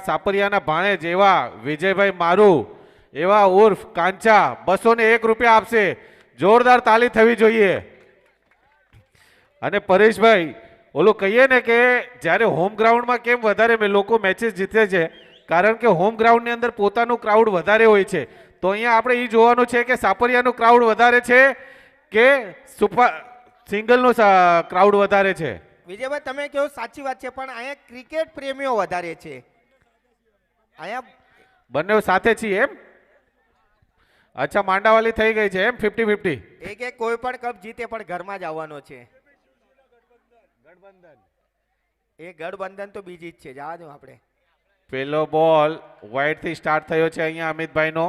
સાપરિયાના ભાણેજ એવા વિજયભાઈ મારુ એવા ઉર્ફ કાંચા 201 રૂપિયા આપશે. જોરદાર તાલી થવી જોઈએ. અને પરેશભાઈ ઓલું કહીએ ને કે જ્યારે હોમ ગ્રાઉન્ડમાં કેમ વધારે લોકો મેચીસ જીતે છે કારણ કે હોમ ગ્રાઉન્ડની અંદર પોતાનું ક્રાઉડ વધારે હોય છે. તો અહીંયા આપણે એ જોવાનું છે કે સાપરિયાનું ક્રાઉડ વધારે છે કે સુપર સિંગલનું ક્રાઉડ વધારે છે. વિજયભાઈ તમે કહો સાચી વાત છે, પણ અહીંયા ક્રિકેટ પ્રેમીઓ વધારે છે. અહીંયા બંને સાથે છીએ એમ. અચ્છા, માંડાવાલી થઈ ગઈ છે એમ 50-50. એક કોઈ પણ કપ જીતે પણ ઘરમાં જ આવવાનો છે. એ ગઠબંધન તો બીજી જ છે, જવા દો આપણે. પેલો બોલ વાઇડ થી સ્ટાર્ટ થયો છે અહીંયા અમિતભાઈ નો.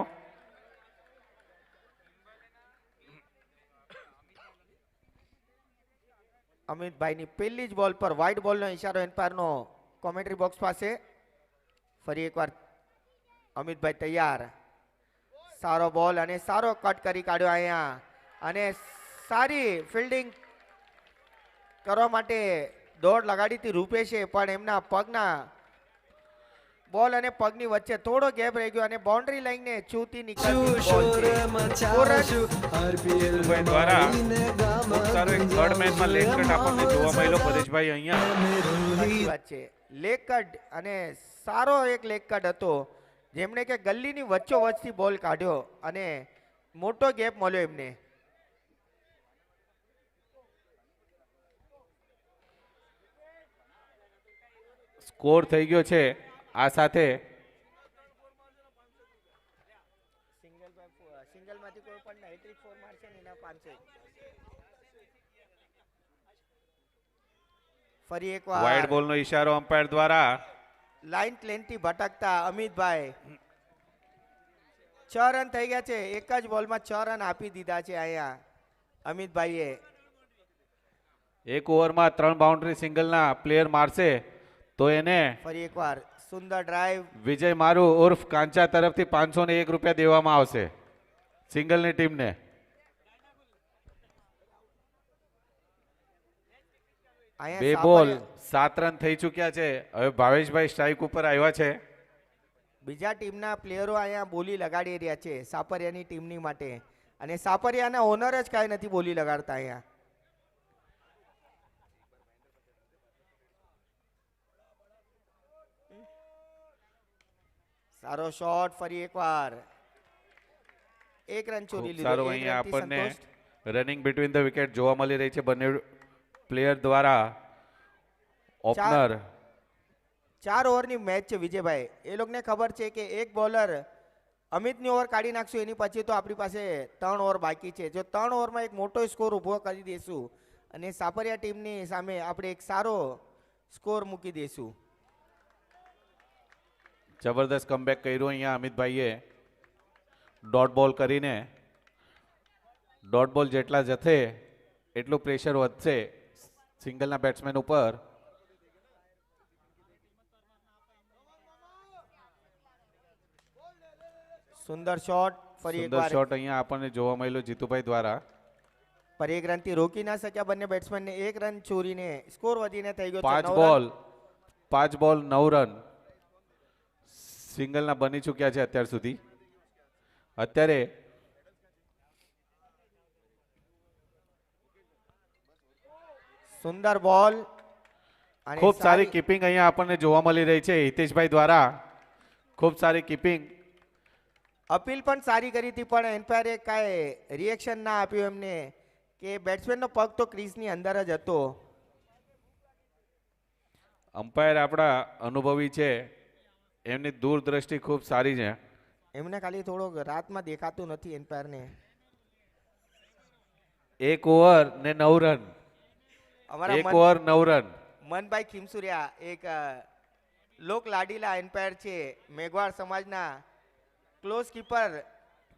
અમિતભાઈની પહેલી જ બોલ પર વ્હાઇટ બોલનો ઇશારો એમ્પાયરનો કોમેન્ટ્રી બોક્સ પાસે. ફરી એકવાર અમિતભાઈ તૈયાર. સારો બોલ અને સારો કટ કરી કાઢ્યો અહીંયા, અને સારી ફિલ્ડિંગ કરવા માટે દોડ લગાડી હતી રૂપેશે, પણ એમના પગના બોલ અને પગની વચ્ચે થોડો ગેપ રહી ગયો અને બાઉન્ડ્રી લાઈનને છૂતી નીકળી દ્વારા સારો એક થર્ડ મેચમાં લેગ કટ આપણને જોવા મળ્યો પરેશભાઈ અહીંયા. વાત છે, લેગ કટ અને સારો એક લેગ કટ હતો જેમણે કે ગલ્લીની વચ્ચોવચ્ચથી બોલ કાઢ્યો અને મોટો ગેપ મળ્યો એમને. સ્કોર થઈ ગયો છે આ સાથે. સિંગલમાંથી કોઈ પણ હેટ્રિક ફોર મારશે ને એના 500. ફરી એકવાર વાઇડ બોલનો ઈશારો અમ્પાયર દ્વારા. લાઈન ક્લેનથી ભટકતા અમિતભાઈ 6 રન થઈ ગયા છે. એક જ બોલમાં 6 રન આપી દીધા છે અહીંયા અમિતભાઈએ. એક ઓવરમાં 3 બાઉન્ડ્રી સિંગલના પ્લેયર મારશે તો એને ફરી એકવાર સુંદર ડ્રાઈવ. વિજય મારુ ઉર્ફ કાંચા તરફથી 501 રૂપિયા દેવામાં આવશે સિંગલની ટીમને. બે બોલ 7 રન થઈ ચૂક્યા છે. હવે ભાવેશભાઈ સ્ટ્રાઇક ઉપર આવ્યા છે. બીજા ટીમના પ્લેયરો અહીંયા બોલી લગાડી રહ્યા છે સાપરિયાની ટીમની માટે, અને સાપરિયાના ઓનર જ કાંઈ નથી બોલી લગાડતા અહીંયા. સારો શોટ. ફરી એકવાર 1 રન ચોરી લીધો. સારો અહીંયા આપણને રનિંગ બિટવીન ધ વિકેટ જોવા મળી રહી છે બંને પ્લેયર દ્વારા. ઓપનર 4 ઓવરની મેચ છે વિજયભાઈ. એ લોકોને ખબર છે કે એક બોલર અમિતની ઓવર કાઢી નાખશું એની પછી તો આપણી પાસે 3 ઓવર બાકી છે. જો 3 ઓવરમાં એક મોટો સ્કોર ઊભો કરી દઈશું અને સાપરિયા ટીમની સામે આપણે એક સારો સ્કોર મૂકી દઈશું. જબરદસ્ત કમબેક કર્યું અહીંયા અમિતભાઈએ. ડોટ બોલ કરીને ડોટ બોલ જેટલા જશે એટલું પ્રેશર વધશે સિંગલના બેટ્સમેન ઉપર. સુંદર શોટ. ફરી સુંદર એકવાર શોટ અહીંયા આપણને જોવા મળ્યો જીતુભાઈ દ્વારા. પર 1 રનથી રોકી ના શક્યા બંને બેટ્સમેનને. 1 રન ચોરીને સ્કોર વધીને થઈ ગયો 5 બોલ 9 રન સિંગલના બની ચૂક્યા છે અત્યાર સુધી. અત્યારે સુંદર બોલ. ખૂબ સારી કીપિંગ અહીંયા આપણને જોવા મળી રહી છે હિતેશભાઈ દ્વારા. ખૂબ સારી કીપિંગ. અપીલ પણ સારી કરી હતી, પણ એમ્પાયરે કાંઈ રિએક્શન ના આપ્યું એમને કે બેટ્સમેનનો પગ તો ક્રીઝની અંદર જ હતો. અમ્પાયર આપણા અનુભવી છે, એમની દૂરદ્રષ્ટિ ખૂબ સારી છે. એમને ખાલી થોડોક રાતમાં દેખાતું નથી એમ્પાયરને. 1 ઓવર ને 9 રન. અમારા 1 ઓવર 9 રન. મનભાઈ ખીમસુરિયા એક લોક લાડીલા એમ્પાયર છે, મેઘવાળ સમાજના ક્લોઝ કીપર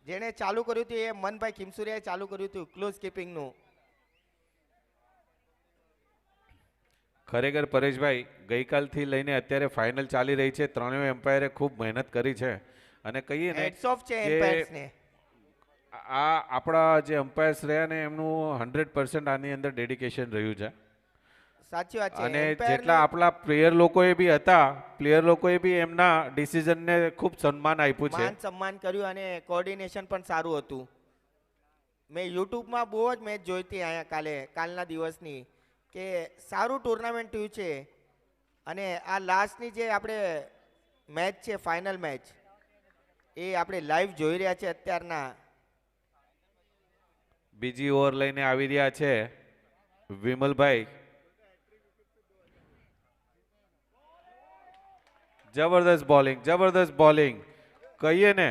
જેણે ચાલુ કર્યું હતું એ મનભાઈ ખીમસુરિયાએ ચાલુ કર્યું હતું ક્લોઝ કીપિંગનું. ખરેખર પરેશભાઈ ગઈકાલથી લઈને અત્યારે ફાઇનલ ચાલી રહી છે. ત્રણેય એમ્પાયરે ખૂબ મહેનત કરી છે અને કહીએ ને હેડ્સ ઓફ છે એમ્પાયર્સને. આ આપણા જે અમ્પાયર્સ રહ્યા ને એમનું 100% આની અંદર ડેડિકેશન રહ્યું છે. સાચી વાત છે. અને Empire જેટલા ની આપણા પ્લેયર લોકોએ બી હતા, પ્લેયર લોકોએ બી એમના ડિસિઝનને ખૂબ સન્માન આપ્યું છે. માન સન્માન કર્યું અને કોર્ડિનેશન પણ સારું હતું. મેં યુટ્યુબમાં બહુ જ મેચ જોઈતી અહીંયા કાલના દિવસની કે સારું ટુર્નામેન્ટ થયું છે. અને આ લાસ્ટની જે આપણે મેચ છે ફાઇનલ મેચ એ આપણે લાઈવ જોઈ રહ્યા છે અત્યારના. બીજી ઓવર લઈને આવી રહ્યા છે વિમલભાઈ. જબરદસ્ત બોલિંગ કહીએ ને.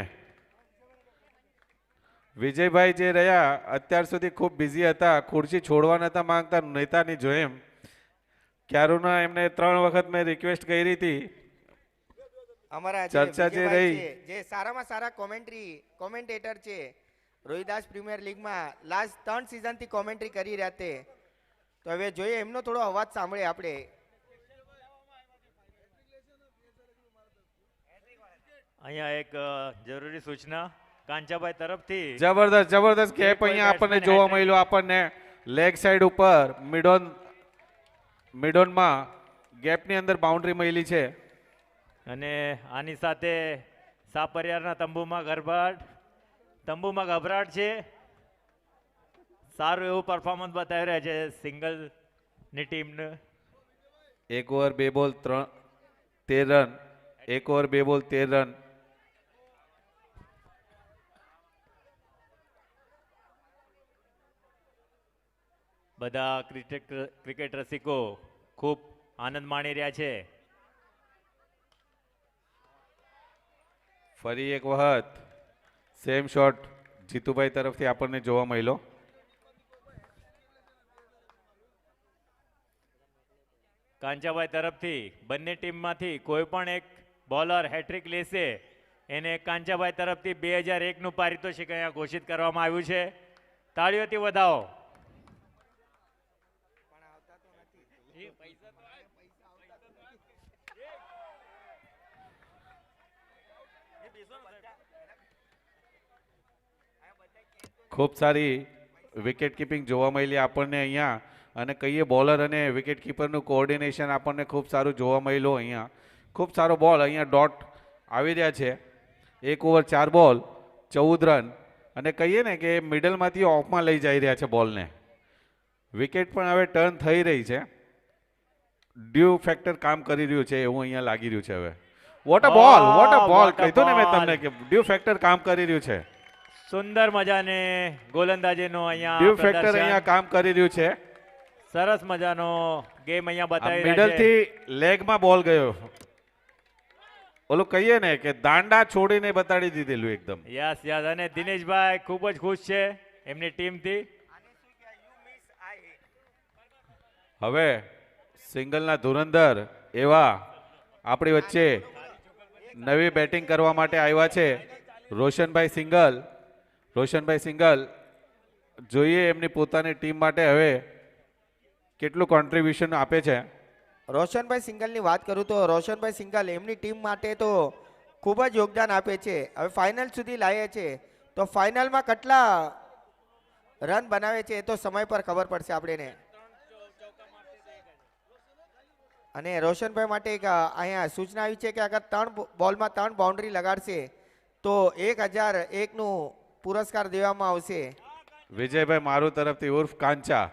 વિજયભાઈ જે રહ્યા અત્યાર સુધી ખૂબ બિઝી હતા, ખુરશી છોડવા નતા માંગતા નેતાની જોએમ. ક્યારુના એમને 3 વખત મેં રિક્વેસ્ટ કરી હતી. અમારા ચર્ચા જે વિજયભાઈ રહી. છે, જે સારામાં સારા કોમેન્ટેટર છે રોહિદાસ પ્રીમિયર લીગમાં લાસ્ટ 3 સિઝનથી કોમેન્ટ્રી કરી રહ્યા તે. તો હવે જોઈએ એમનો થોડો અવાજ સાંભળે આપણે. અહીંયા એક જરૂરી સૂચના કાંચાભાઈ તરફથી. જબરદસ્ત ગેપ કોઈ અહીંયા આપણને batsman જોવા hat-trick. મળ્યો. આપણને લેગ સાઈડ ઉપર મિડોનમાં ગેપની અંદર બાઉન્ડ્રી મળી છે. અને આની સાથે સાપરિયારના તંબુમાં ગભરાટ છે. સારું એવું પરફોર્મન્સ બતાવી રહ્યા છે સિંગલની ટીમને. 1 ઓવર 2 બોલ 13 રન. 1 ઓવર 2 બોલ 13 રન. બધા ક્રિકેટ રસિકો ખૂબ આનંદ માણી રહ્યા છે. ફરી એક વખત સેમ શોટ જીતુભાઈ તરફથી આપણને જોવા મળ્યો. કાંચાભાઈ તરફથી બંને ટીમમાંથી કોઈ પણ એક બોલર હેટ્રિક લેશે એને કાંચાભાઈ તરફથી 2001નું પારિતોષિક અહીંયા ઘોષિત કરવામાં આવ્યું છે. તાળીઓથી વધાવો. ખૂબ સારી વિકેટ કીપિંગ જોવા મળી આપણને અહીંયા. અને કહીએ બોલર અને વિકેટ કીપરનું કોઓર્ડિનેશન આપણને ખૂબ સારું જોવા મળ્યું અહીંયા. ખૂબ સારો બોલ અહીંયા ડોટ આવી રહ્યા છે. 1 ઓવર 4 બોલ 14 રન. અને કહીએ ને કે મિડલમાંથી ઓફમાં લઈ જઈ રહ્યા છે બોલને. વિકેટ પણ હવે ટર્ન થઈ રહી છે. ડ્યુ ફેક્ટર કામ કરી રહ્યું છે એવું અહીંયા લાગી રહ્યું છે હવે. વોટ અ બોલ what a કીધું ને મેં ball. તમને કે ડ્યુ ફેક્ટર કામ કરી રહ્યું છે. સુંદર મજાને ગોલંદાજીનો અહીંયા ડ્યુ ફેક્ટર પ્રદર્શન. અહીંયા કામ કરી રહ્યું છે. સરસ મજાનો ગેમ અહીંયા બતાવી રહ્યા છે. મિડલથી લેગમાં બોલ ગયો. ઓલું કહીએ ને કે દાંડા છોડીને બતાડી દીધેલું એકદમ. યસ અને દિનેશભાઈ ખૂબ જ ખુશ છે એમની ટીમથી. હવે સિંગલના ધુરંધર એવા આપણી વચ્ચે નવી બેટિંગ કરવા માટે આવ્યા છે રોશનભાઈ સિંગલ. જોઈએ એમની પોતાની ટીમ માટે હવે કેટલું કોન્ટ્રીબ્યુશન આપે છે. રોશનભાઈ સિંગલની વાત કરું તો રોશનભાઈ સિંગલ એમની ટીમ માટે તો ખૂબ જ યોગદાન આપે છે. હવે ફાઇનલ સુધી લાવે છે તો ફાઇનલમાં કેટલા રન બનાવે છે એ તો સમય પર ખબર પડશે આપણને. અને રોશનભાઈ માટે એક અહીંયા સૂચના આવી છે કે અગર 3 બોલમાં 3 બાઉન્ડ્રી લગાડશે તો 1001નું પુરસ્કાર દેવામાં આવશે. વિજયભાઈ મારું તરફથી ઉર્ફ કાંચા.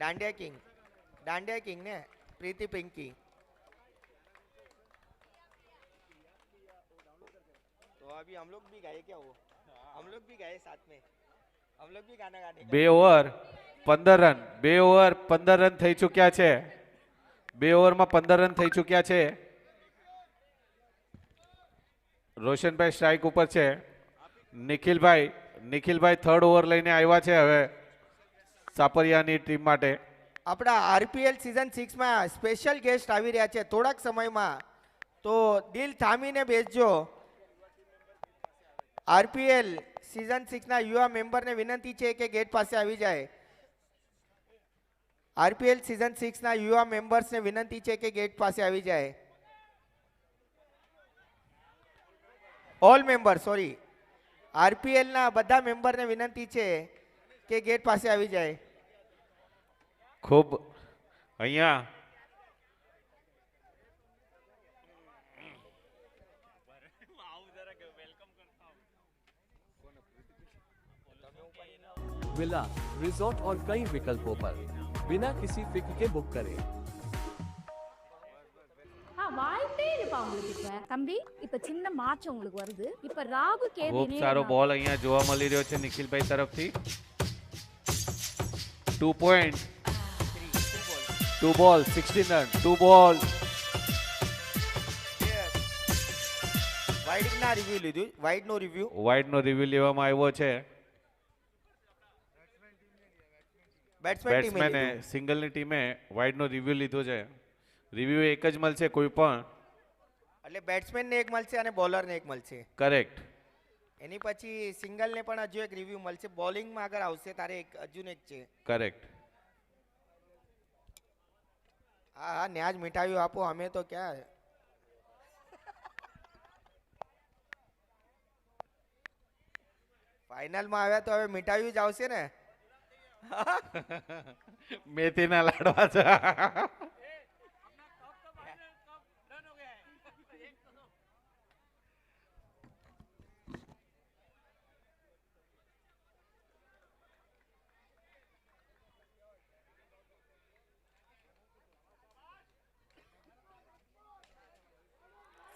डांडिया किंग ने प्रीति पिंकी. तो अभी हम लोग भी गाए क्या वो? हम लोग भी गाए साथ में. हम लोग भी गाना गाने. 2 ઓવર 15 રન. 2 ઓવર 15 રન થઈ ચૂક્યા છે. 2 ઓવરમાં 15 રન થઈ ચૂક્યા છે. રોશનભાઈ સ્ટ્રાઇક ઉપર છે. નિખિલભાઈ 3rd ઓવર લઈને આવ્યા છે હવે સાપરિયાની ટીમ માટે. આપણા આરપીએલ સિઝન 6 માં સ્પેશિયલ ગેસ્ટ આવી રહ્યા છે થોડાક સમયમાં, તો દિલ થામીને બેસજો. આરપીએલ સિઝન 6 ના યુવા મેમ્બરને વિનંતી છે કે ગેટ પાસે આવી જાય. આરપીએલ સિઝન 6 ના યુવા મેમ્બર્સને વિનંતી છે કે ગેટ પાસે આવી જાય. ઓલ મેમ્બર સોરી, આરપીએલ ના બધા મેમ્બરને વિનંતી છે કે ગેટ પાસે આવી જાય. ખૂબ અહીંયા विला रिजॉर्ट और कई विकल्पों पर बिना किसी फिक्र के बुक करें. வாய்ப்பே இல்லப்பா உங்களுக்கு இப்ப தம்பி இப்ப சின்ன மாற்றம் உங்களுக்கு வருது இப்ப ராகு கேது ખૂબ સારો બોલ અહીંયા જોવા મળી રહ્યો છે નિખિલભાઈ તરફથી. 2 પોઈન્ટ, 2 બોલ, 16 રન, 2 બોલ. વાઇડ ના રિવ્યુ લીધું, વાઇડ નો રિવ્યુ. વાઇડ નો રિવ્યુ લેવામાં આવ્યો છે. બેટ્સમેન ટીમે બેટ્સમેને સિંગલની ટીમે વાઇડ નો રિવ્યુ લીધો છે. રિવ્યુ એક જ મળશે કોઈ પણ. એટલે બેટ્સમેન ને એક મળશે અને બોલર ને એક મળશે. કરેક્ટ. એની પછી સિંગલ ને પણ હજુ એક રિવ્યુ મળશે. બોલિંગમાં આગળ આવશે તારે એક હજુ એક છે. કરેક્ટ. હા હા ન્યાજ મીઠાઈઓ આપો, અમે તો ક્યાં. ફાઇનલમાં આવ્યા તો હવે મીઠાઈઓ જ આવશે ને. મેથીના લાડવા છે.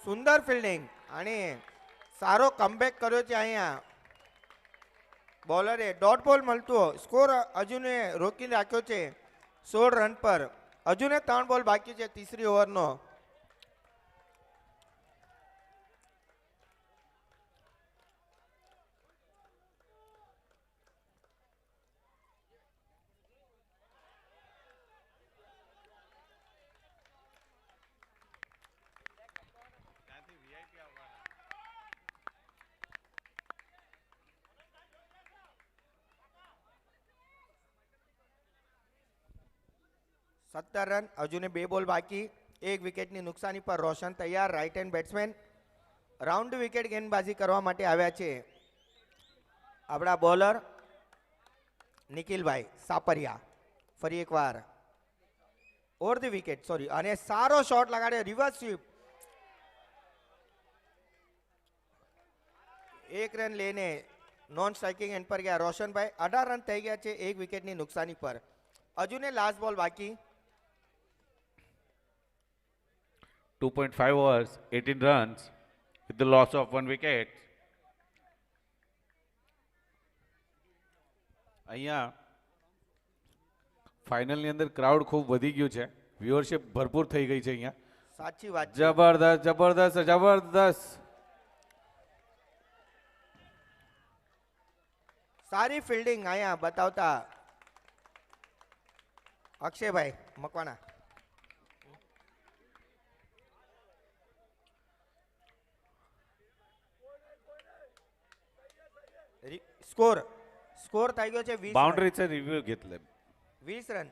સુંદર ફિલ્ડિંગ અને સારો કમબેક કર્યો છે અહીંયા બોલરે. ડોટ બોલ મળતો સ્કોર અજુને રોકી રાખ્યો છે 16 રન પર. અજુને 3 બોલ બાકી છે ત્રીસરી ઓવરનો. સત્તર રન, અજુને 2 બોલ બાકી, 1 વિકેટની નુકસાની પર રોશન તૈયાર. Right hand batsman round wicket ગેંદબાજી કરવા માટે આવ્યા છે આપણા બોલર નિખિલભાઈ સાપરિયા. ફરી એકવાર ઓવર ધી વિકેટ સોરી, અને સારો શોટ લગાડ્યો રિવર્સ સ્વીપ. 1 રન લઈને નોન સ્ટ્રાઇકિંગ એન્ડ પર ગયા રોશનભાઈ. 18 રન થઈ ગયા છે 1 વિકેટની નુકસાની પર. અજુને લાસ્ટ બોલ બાકી. 2.5 overs, 18 runs with the loss of 1 wicket. અહીંયા ફાઇનલની અંદર ક્રાઉડ ખૂબ વધી ગયું છે. વ્યુઅરશિપ ભરપૂર થઈ ગઈ છે અહીંયા. સાચી વાત છે. જબરદસ્ત જબરદસ્ત જબરદસ્ત. સારી ફિલ્ડિંગ અહીંયા બતાવતા અક્ષયભાઈ મકવાણા. स्कोर स्कोर થઈ ગયો છે 20 બાઉન્ડરીचं रिव्ह्यू घेतलं. 20 રન.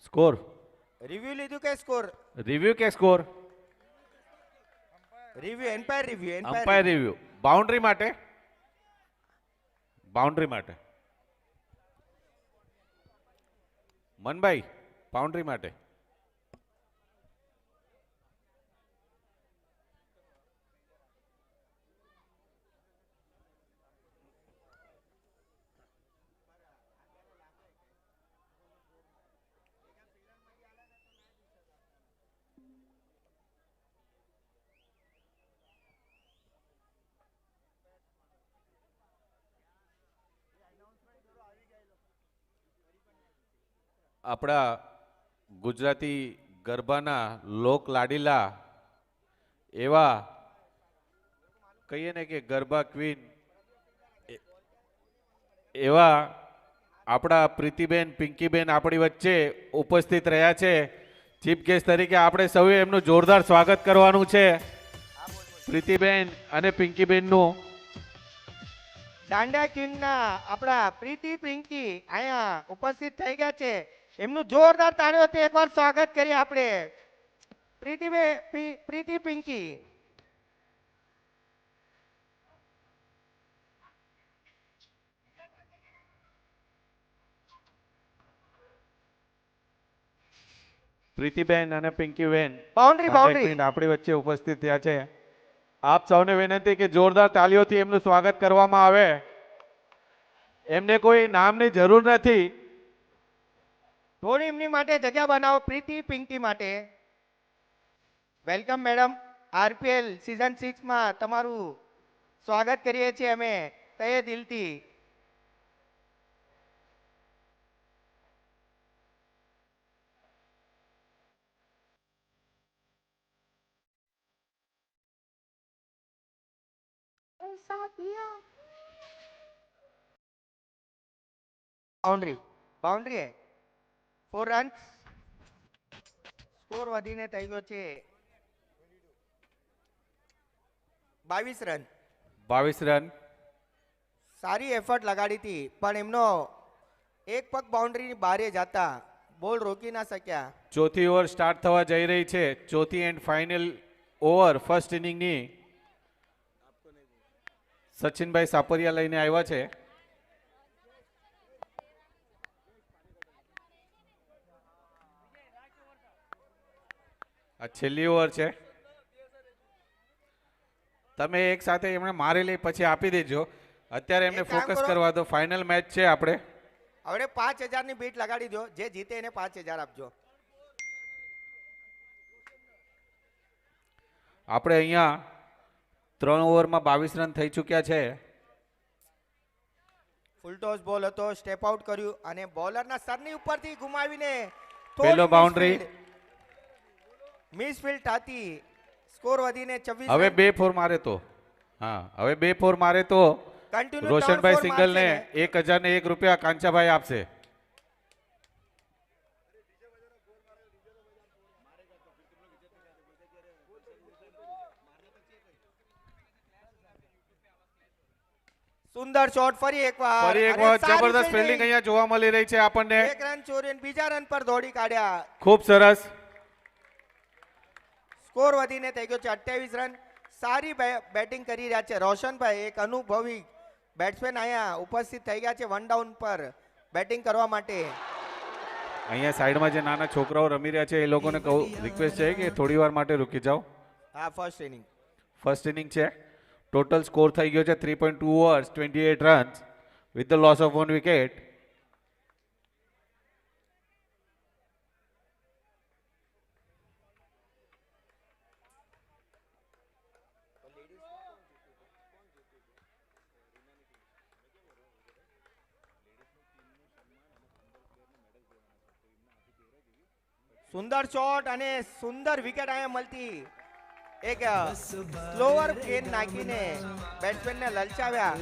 स्कोर રિવ્યુ લીધું કે સ્કોર? रिव्ह्यू કે score? Review umpire review umpire review. Boundary માટે, બાઉન્ડરી માટે મનભાઈ, બાઉન્ડરી માટે. આપણા ગુજરાતી ગરબાના લોક લાડીલા એવા કહીએ ને કે ગરબા ક્વીન એવા આપણા પ્રીતિબેન પિંકીબેન આપણી વચ્ચે ઉપસ્થિત રહ્યા છે. ચીફ ગેસ્ટ તરીકે આપણે સૌએ એમનું જોરદાર સ્વાગત કરવાનું છે. પ્રીતિબેન અને પિંકીબેનનું. દાંડા કિંગના આપણા પ્રીતિ પિંકી અહીંયા ઉપસ્થિત થઈ ગયા છે. એમનું જોરદાર તાળીઓથી એકવાર સ્વાગત કરીએ આપણે પ્રીતિ પિંકી. પ્રીતિબેન અને પિંકીબેન બાઉન્ડ્રી બાઉન્ડ્રી આપણી વચ્ચે ઉપસ્થિત થયા છે. આપ સૌને વિનંતી કે જોરદાર તાલીઓથી એમનું સ્વાગત કરવામાં આવે. એમને કોઈ નામની જરૂર નથી. થોડી એમની માટે જગ્યા બનાવો પ્રીતિ પિંકી માટે. Welcome madam. આરપીએલ સીઝન 6 માં તમારું સ્વાગત કરીએ છીએ અમે તહે દિલથી. Boundary boundary 4 run. સ્કોર વધીને થઈ ગયો છે 22 રન. 22 રન. સારી એફર્ટ લગાડી હતી પણ એમનો એક પગ બાઉન્ડ્રીની બારે જતા બોલ રોકી ના શક્યા. ચોથી ઓવર સ્ટાર્ટ થવા જઈ રહી છે. ચોથી and final over first ઇનિંગની સચિનભાઈ Sapariya લઈને આવ્યા છે. આ છેલ્લી ઓવર છે. તમે એક સાથે એમણે મારી લઈ પછી આપી દેજો. અત્યારે એમને એક કામ ફોકસ કરો. કરવા દો. ફાઇનલ મેચ છે આપણે. હવે 5000 ની બીટ લગાડી દો. જે જીતે એને 5000 આપજો. આપણે અહીંયા 3 ઓવરમાં 22 રન થઈ ચૂક્યા છે. ફૂલ ટોસ બોલ હતો, સ્ટેપ આઉટ કર્યું અને બોલરના સરની ઉપરથી ગુમાવીને પહેલો boundary. મિસફિલ્ડ થતી સ્કોર વધીને 24. હવે 2 4 મારે તો હવે 2 4 મારે તો કન્ટિન્યુ રોશનભાઈ સિંગલ ને 1001 રૂપિયા કાંચાભાઈ આપશે. સુંદર શોટ ફરી એકવાર. ફરી એક અને વખત સારી જબરદસ્ત fielding. ફિલ્ડિંગ અહીંયા જોવા મળી રહી છે આપણને. એક રન ચોરી અને બીજા રન પર દોડી કાઢ્યા. ખૂબ સરસ. સ્કોર વધીને થઈ ગયો છે 28 રન. સારી બેટિંગ કરી રહ્યા છે રોશનભાઈ. એક અનુભવી બેટ્સમેન અહીંયા ઉપસ્થિત થઈ ગયા છે વન ડાઉન પર બેટિંગ કરવા માટે. અહીંયા સાઈડમાં જે નાના છોકરાઓ રમી રહ્યા છે એ લોકોને કહું રિક્વેસ્ટ છે કે થોડી વાર માટે રૂકી જાઓ. હા ફર્સ્ટ ઇનિંગ. ફર્સ્ટ ઇનિંગ છે. ટોટલ સ્કોર થઈ ગયો છે 3.2 overs 28 runs with the loss of 1 wicket. સુંદર શોટ અને સુંદર વિકેટ અહીંયા મળતી. એક સ્લોવર ગેન નાખીને બેટ્સમેનને લલચાવ્યા.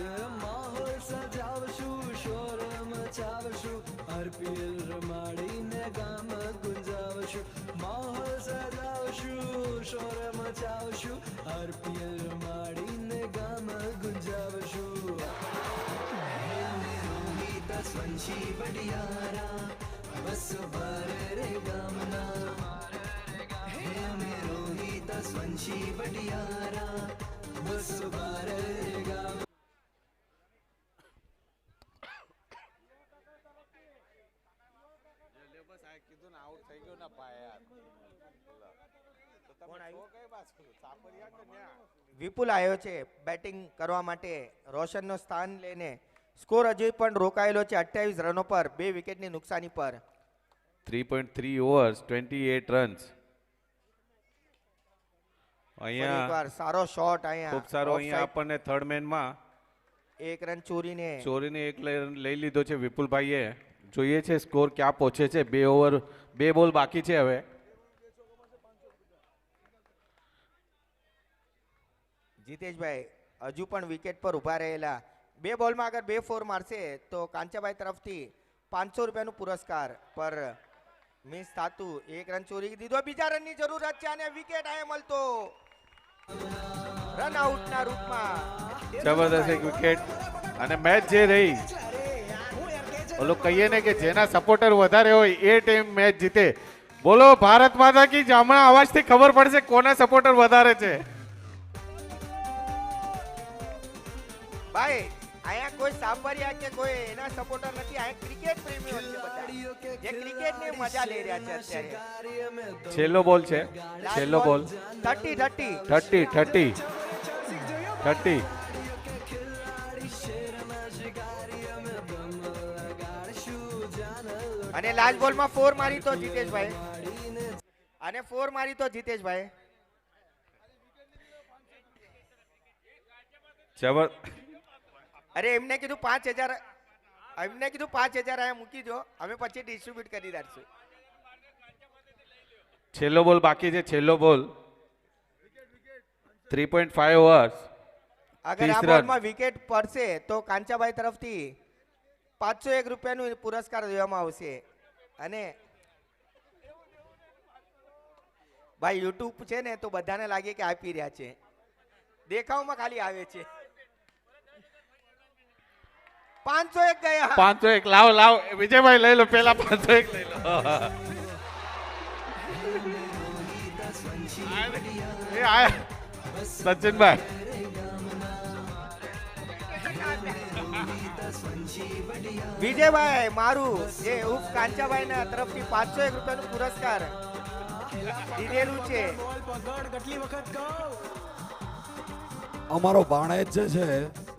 વિપુલ આવ્યો છે બેટિંગ કરવા માટે રોશનનો સ્થાન લઈને. સ્કોર હજુ પણ રોકાયેલો છે 28 રનો પર 2 વિકેટની નુકસાની પર. 3.3 ઓવર્સ 28 રન્સ. અહીંયા એકવાર સારો શોટ અહીંયા ખૂબ સારો અહીંયા આપણને થર્ડ મેનમાં એક રન ચોરીને એક લઈ લીધો છે વિપુલભાઈએ. જોઈએ છે સ્કોર ક્યાં પહોંચે છે. 2 ઓવર 2 બોલ બાકી છે હવે. જીતેશભાઈ હજુ પણ વિકેટ પર ઉભા રહેલા. 2 બોલમાં અગર 2 4 મારશે તો કાંચાભાઈ તરફથી 500 રૂપિયાનું પુરસ્કાર પર મિસ થાતું. 1 રન ચોરી દીધો. બીજા રનની જરૂરત છે અને વિકેટ અહીંયા મળતો રન આઉટના રૂપમાં. જબરદસ્ત એક વિકેટ અને મેચ જે રહી ઓલું કહીએ ને કે જેના સપોર્ટર વધારે હોય એ ટીમ મેચ જીતે. બોલો ભારત માતા કી જય. હમણાં અવાજથી ખબર પડશે કોના સપોર્ટર વધારે છે. ભાઈ અહીંયા કોઈ સાંભળ્યા કે કોઈ એના સપોર્ટર નથી. અહીંયા ક્રિકેટ પ્રેમીઓ છે બધા જે ક્રિકેટની મજા લઈ રહ્યા છે અત્યારે. છેલ્લો બોલ છે. છેલ્લો બોલ 30 30. અને લાસ્ટ બોલમાં 4 મારી તો જીતેશભાઈ. અને 4 મારી તો જીતેશભાઈ. જબર. અરે એમને કીધું 5000. એમને કીધું 5000 અહીંયા મૂકી દો, અમે પછી ડિસ્ટ્રીબ્યુટ કરી દઈશું. છેલ્લો બોલ બાકી છે. છેલ્લો બોલ 3.5 ઓવર્સ. અગર આ બોલમાં વિકેટ પડશે તો કાંચાભાઈ તરફથી 501 રૂપિયાનું પુરસ્કાર દેવામાં આવશે. અને ભાઈ યુટ્યુબ છે ને તો બધાને લાગે કે આપી રહ્યા છે, દેખાવમાં ખાલી આવે છે. 501 ગયા. 501 લાવ લાવ વિજયભાઈ લઈ લો પેલા 501 લઈ લો. એ આયા સચિનભાઈ. વિજયભાઈ મારું જે ઉપ કાંચાભાઈ ના તરફથી 501 રૂપિયાનું પુરસ્કાર દીધેલું છે. અમારો ભાણેજ જે છે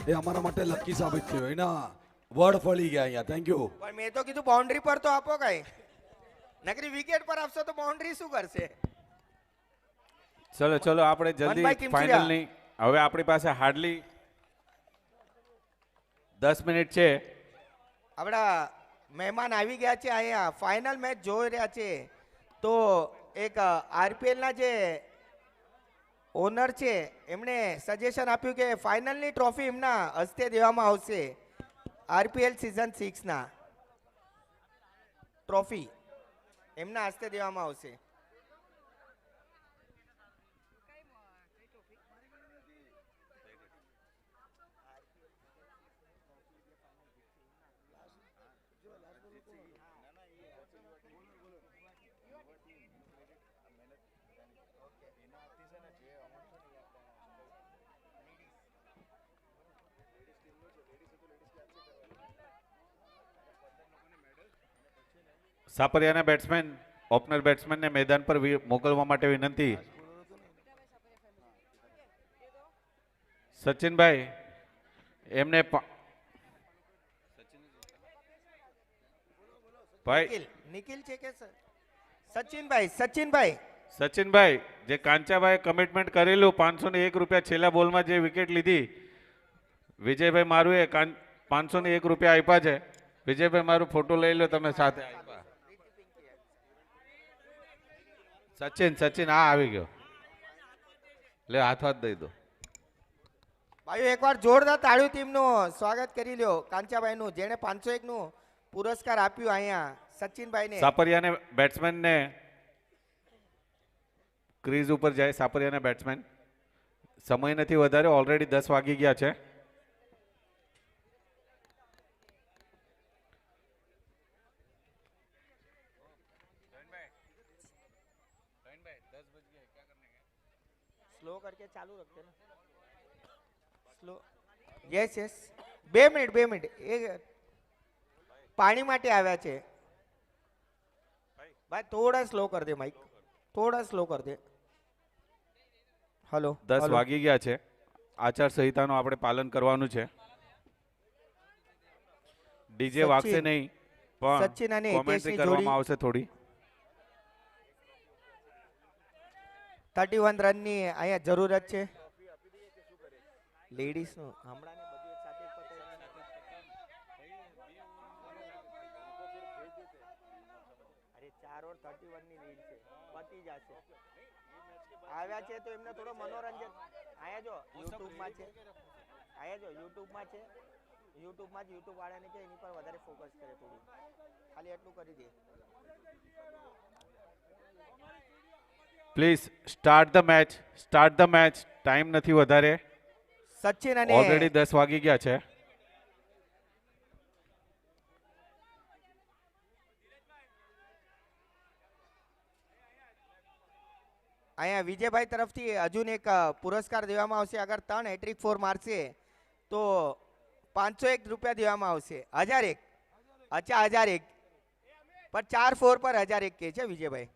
એ અમારા માટે લકી સાબિત થયો. એના વર્ડ ફળી ગયા અહીંયા. Thank you. પણ મેં તો કીધું બાઉન્ડ્રી પર તો આપો કઈ, નકરી વિકેટ પર આપશો તો બાઉન્ડ્રી શું કરશે? ચલો ચલો આપણે જલ્દી મનભાઈ કિમચુરિયા. ફાઇનલ ની. હવે આપણી પાસે હાર્ડલી 10 મિનિટ છે. આપણા મહેમાન આવી ગયા છે અહીંયા, ફાઇનલ મેચ જોઈ રહ્યા છે. તો એક આરપીએલ ના જે ઓનર છે એમણે સજેશન આપ્યું કે ફાઇનલની ટ્રોફી એમના હસ્તે દેવામાં આવશે. આરપીએલ સિઝન 6 ના ટ્રોફી એમના હસ્તે દેવામાં આવશે. સાપરિયાના બેટ્સમેન ઓપનર બેટ્સમેનને મેદાન પર મોકલવા માટે વિનંતી. સચિનભાઈ એમને ભાઈ નિખિલ છે કે સચિનભાઈ સચિનભાઈ જે કાંચાભાઈ કમિટમેન્ટ કરેલું 501 રૂપિયા છેલ્લા બોલમાં જે વિકેટ લીધી, વિજયભાઈ મારું એ 501 રૂપિયા આપ્યા છે. વિજયભાઈ મારું ફોટો લઈ લો તમે સાથે. સચિન હા આવી ગયો. લે હાથ દઈ દો. ભાઈઓ એકવાર જોરદાર તાળીઓ ટીમનું સ્વાગત કરી લ્યો કાંચાભાઈનું, જેણે 501 નું પુરસ્કાર આપ્યું અહીંયા સચિનભાઈને. સાપરિયાને બેટ્સમેનને ક્રીઝ ઉપર જાય. સાપરિયાના બેટ્સમેન સમય નથી વધારે, ઓલરેડી 10 વાગી ગયા છે. स्लो करके चालू रखते ना. स्लो. यस 2 મિનિટ એક પાણી માટે આવ્યા છે ભાઈ. થોડા સ્લો કર દે માઈક, થોડા સ્લો કર દે. હલો 10 વાગી ગયા છે. આચાર સંહિતાનું આપણે પાલન કરવાનું છે. ડીજે વાગશે નહીં સચિન અને પણ કોમેન્ટ્રી હિતેશની કરવામાં જોડી. આવશે થોડી. 31 રનની અહીંયા જરૂરત છે લેડીઝનું. હમણાં બધું એક સાથે અરે 4 ઓવર 31 ની લીડ છે, પતી જશે. આવ્યા છે તો એમને થોડો મનોરંજન. આયા જો યુટ્યુબમાં છે, આયા જો યુટ્યુબમાં છે, યુટ્યુબમાં જ યુટ્યુબ વાળાને કે એની પર વધારે ફોકસ કરે થોડું, ખાલી એટલું કરી દે. Please start the match. Time નથી વધારે, સચિન અને ઓલરેડી 10 વાગી ગયા છે. અહીંયા વિજયભાઈ તરફથી હજુ એક પુરસ્કાર દેવામાં આવશે. અગર 3 હેટ્રિક 4 મારશે તો 501 રૂપિયા દેવામાં આવશે. 1001. અચ્છા 1001. પણ 4 4 પર 1001 કે છે વિજયભાઈ.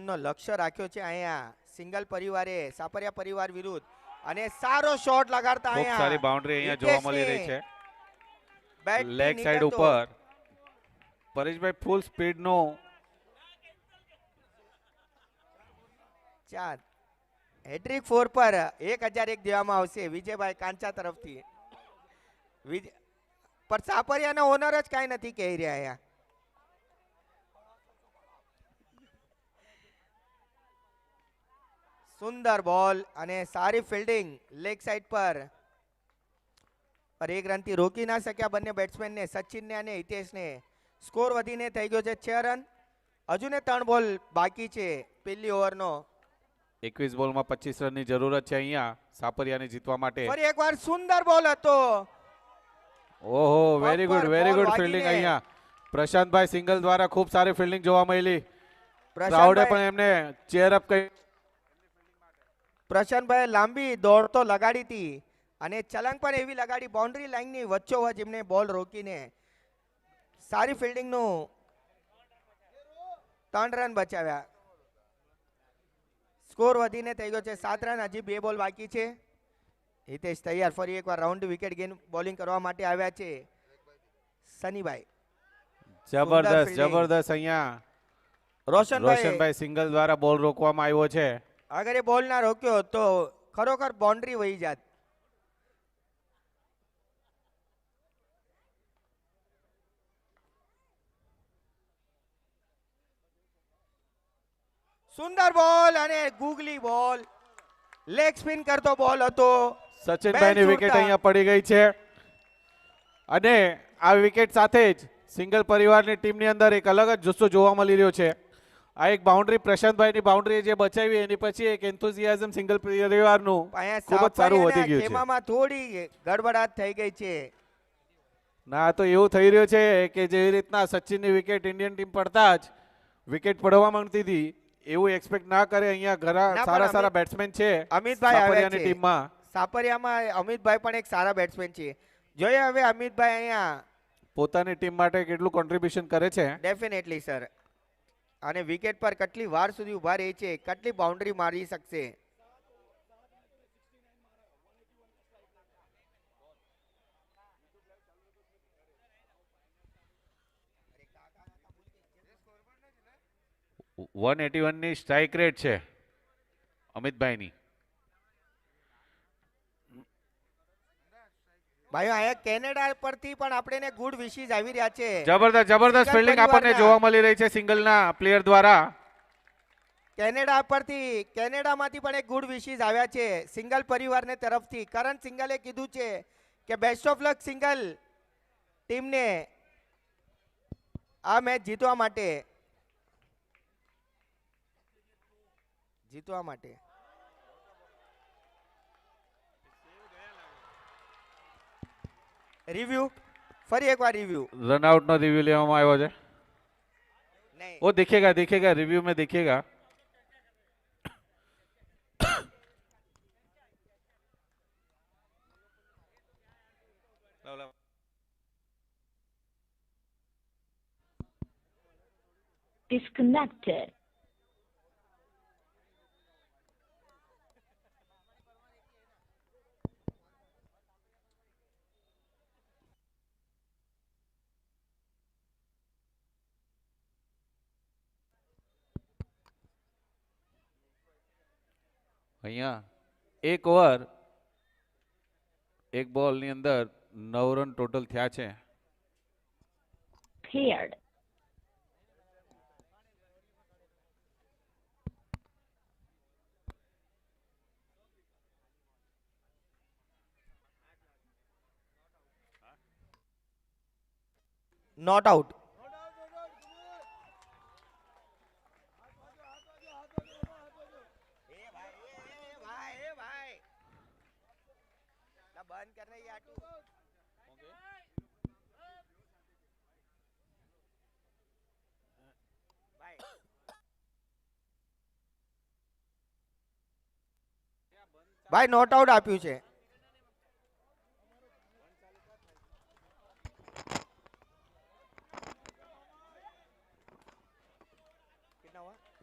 નો લક્ષ્ય રાખ્યો છે અહીંયા સિંગલ પરિવારે સાપરિયા પરિવાર વિરુદ્ધ અને સારો શોટ લગાડતા ખૂબ અહીંયા સારી બાઉન્ડ્રી અહીંયા જોવા મળી રહી છે બેટ લેગ સાઈડ ઉપર પરેશભાઈ ફૂલ સ્પીડ નો 4 હેટ્રિક 4 પર 1001 દેવામાં આવશે વિજયભાઈ કાંચા તરફથી. પર સાપરિયાના ઓનર જ કાંઈ નથી કહી રહ્યા અહીંયા. સુંદર બોલ અને સારી ફિલ્ડિંગ લેગ સાઈડ પર એક રનથી રોકી ના શક્યા બંને બેટ્સમેનને સચિનને અને હિતેશને. સ્કોર વધીને થઈ ગયો છે 6 રન. હજુ ને 3 બોલ બાકી છે પહેલી ઓવરનો. 21 બોલમાં 25 રનની જરૂરત છે અહીંયા સાપરિયાને જીતવા માટે. ફરી એકવાર સુંદર બોલ હતો. ઓહો વેરી ગુડ બપોર બોલ ફિલ્ડિંગ વાગીને. અહીંયા પ્રશાંતભાઈ સિંગલ દ્વારા ખૂબ સારી ફિલ્ડિંગ જોવા મળી. ક્રાઉડે પણ એમને ચેર અપ કરી. પ્રશાંતભાઈ લાંબી દોડ તો લગાડી હતી અને ચલંગ પણ એવી લગાડી બાઉન્ડ્રી લાઈનની વચ્ચોવચ એમને બોલ રોકીને સારી ફિલ્ડિંગનું 3 રન બચાવ્યા. સ્કોર વધીને થઈ ગયો છે 7 રન. હજી 2 બોલ બાકી છે. હિતેશ તૈયાર ફરી એકવાર રાઉન્ડ વિકેટ ગેઇન બોલિંગ કરવા માટે આવ્યા છે સનીભાઈ. જબરદસ્ત અહીંયા રોશનભાઈ સિંગલ દ્વારા બોલ રોકવામાં આવ્યો છે. અગર એ બોલ ના રોક્યો તો ખરોખર બાઉન્ડ્રી વહી જાત. સુંદર બોલ અને ગુગલી બોલ લેગ સ્પિન કરતો બોલ હતો. સચિનભાઈની વિકેટ અહીંયા પડી ગઈ છે અને આ વિકેટ સાથે જ સિંગલ પરિવારની ટીમની અંદર એક અલગ જ જુસ્સો જોવા મળી રહ્યો છે. આ એક બાઉન્ડ્રી પ્રશાંતભાઈની બાઉન્ડ્રી જે બચાવી એની પછી એક એન્થુઝિયાઝમ સિંગલ પરિવારનું ખૂબ જ સારું વધી ગયું છે. ખેમામાં થોડી ગડબડાટ થઈ ગઈ છે. ના તો એવું થઈ રહ્યું છે કે જેવી રીતના સચિનની વિકેટ ઇન્ડિયન ટીમ પડતા જ વિકેટ પડવા માંગતી હતી એવું એક્સપેક્ટ ના કરે. અહીંયા ઘણા સારા બેટ્સમેન છે અમિતભાઈ સાપરિયાની ટીમમાં. સાપરિયામાં અમિતભાઈ પણ એક સારા બેટ્સમેન છે. જોઈએ હવે અમિતભાઈ અહીંયા પોતાની ટીમ માટે કેટલું કોન્ટ્રીબ્યુશન કરે છે. Definitely sir. અને વિકેટ પર કેટલી વાર સુધી ઉભા રહે છે, કેટલી બાઉન્ડ્રી મારી શકશે. વન 181 ની સ્ટ્રાઇક રેટ છે અમિતભાઈની. ભાઈઓ અહીંયા કેનેડા પરથી પણ આપણે ગુડ વિશીસ આવી રહ્યા છે. જબરદસ્ત ફિલ્ડિંગ આપણને જોવા મળી રહી છે સિંગલના પ્લેયર દ્વારા. કેનેડામાંથી પણ એક ગુડ વિશીસ આવ્યા છે સિંગલ પરિવારને તરફથી. કરણ સિંગલે કીધું છે કે બેસ્ટ ઓફ લક સિંગલ ટીમને આ મેચ જીતવા માટે. રિવ્યુ ફરી એકવાર રિવ્યુ. रनआउट નો રિવ્યુ લેવામાં આવ્યો છે. नहीं वो दिखेगा रिव्यू में दिखेगा. Disconnected. અહીંયા એક ઓવર એક બોલ ની અંદર 9 રન ટોટલ થયા છે. Paired. Not out. बंद करना ये ભાઈ નોટ આઉટ આપ્યું છે.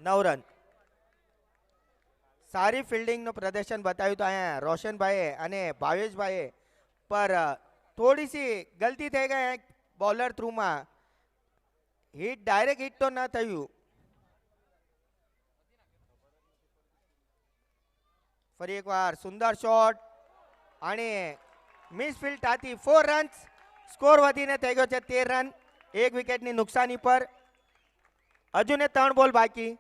નવ રન. સારી ફિલ્ડિંગનું પ્રદર્શન બતાવ્યું તો અહીંયા રોશનભાઈએ અને ભાવેશભાઈએ પર થોડી સી ગલતી થઈ ગઈ બોલર થ્રુમાં. હિટ ડાયરેક્ટ હિટ તો ન થયું. ફરી એકવાર સુંદર શોટ અને મિસ ફિલ્ડ થતી 4 રન્સ. સ્કોર વધીને થઈ ગયો છે 13 રન. 1 વિકેટની નુકસાની પર. હજુ ને 3 બોલ બાકી.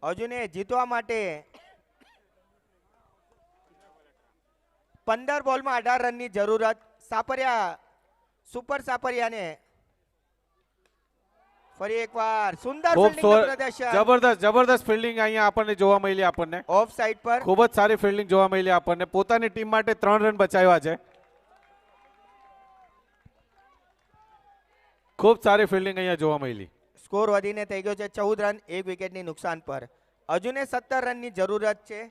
હજુને જીતવા માટે 15 બોલમાં 18 રનની જરૂરત. સાપરિયા સુપર સાપરિયાને ફરી એકવાર સુંદર ખૂબ ફિલ્ડિંગનું પ્રદર્શન. જબરદસ્ત ફિલ્ડિંગ અહીંયા આપણને જોવા મળી. આપણને ઓફ સાઈડ પર ખૂબ જ સારી ફિલ્ડિંગ જોવા મળી આપણને. પોતાની ટીમ માટે 3 રન બચાવ્યા છે. ખૂબ સારી ફિલ્ડિંગ અહીંયા જોવા મળી. સ્કોર વધીને થઈ ગયો છે 14 રન. 1 વિકેટની નુકસાન પર. હજુને 17 રનની જરૂરત છે.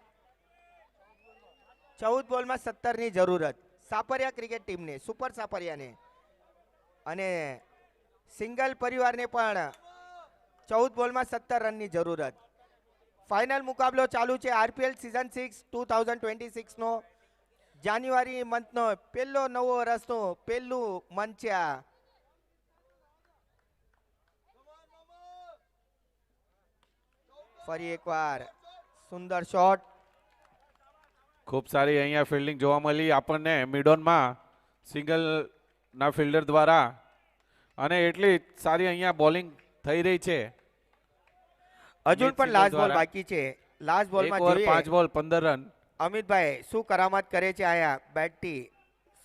14 બોલમાં 17 ની જરૂરત સાપરિયા ક્રિકેટ ટીમને, સુપર સાપરિયાને. અને સિંગલ પરિવારને પણ 14 બોલમાં 17 રનની જરૂરત. ફાઇનલ મુકાબલો ચાલુ છે આરપીએલ સિઝન 6 2026 નો. જાન્યુઆરી મંથનો પહેલો નવો વર્ષનો પહેલું મંચ છે આ. ફરી એકવાર સુંદર શોટ. ખૂબ સારી અહીંયા ફિલ્ડિંગ જોવા મળી આપણને મિડોનમાં સિંગલ ના ફિલ્ડર દ્વારા. અને એટલી સારી અહીંયા બોલિંગ થઈ રહી છે. હજુ અમિત પણ સિંગલ લાસ્ટ બોલ દ્વારા. બાકી છે. લાસ્ટ એક બોલમાં ઓવર જોઈએ 5 બોલ 15 રન. અમિતભાઈ શું કરામત કરે છે આયા બેટથી.